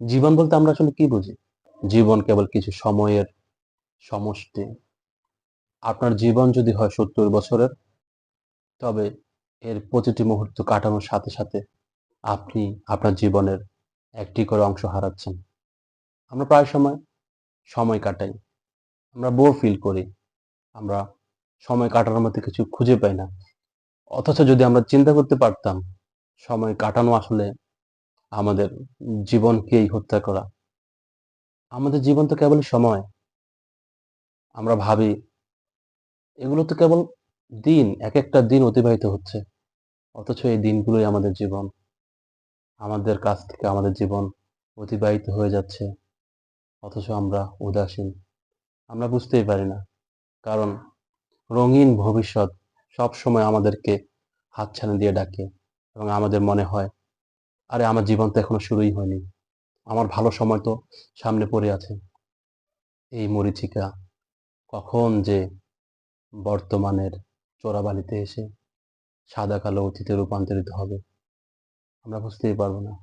জীবন বলতে আমরা আসলে কি বুঝি? জীবন কেবল কিছু সময়ের সমষ্টি। আপনার জীবন যদি হয় ৭০ বছরের, তবে এর প্রতিটি মুহূর্ত কাটানোর সাথে, সাথে আপনি আপনার জীবনের একটি করে অংশ হারাচ্ছেন। আমরা প্রায় সময় কাটাই। আমরা বোর ফিল করি। আমরা সময় কাটানোর মধ্যে কিছু খুঁজে পাই না। অথচ যদি আমরা চিন্তা করতে পারতাম, সময় কাটানো আসলে আমাদের জীবনকেই হত্যা করা। আমাদের জীবন তো কেবলই সময়। আমরা ভাবি এগুলো তো কেবল দিন, একেকটা দিন অতিবাহিত হচ্ছে। অথচ এই দিনগুলোই আমাদের জীবন। আমাদের কাছ থেকে আমাদের জীবন অতিবাহিত হয়ে যাচ্ছে। অথচ আমরা উদাসীন। আমরা বুঝতেই পারি না। কারণ রঙিন ভবিষ্যৎ সবসময় আমাদেরকে হাতছানি দিয়ে ডাকে এবং আমাদের মনে হয়, আরে আমার জীবন তো এখনো শুরুই হয়নি। আমার ভালো সময় তো সামনে পড়ে আছে। এই মরীচিকা কখন যে বর্তমানের চোরাবালিতে এসে সাদা কালো অতীতে রূপান্তরিত হবে আমরা বুঝতেই পারব না।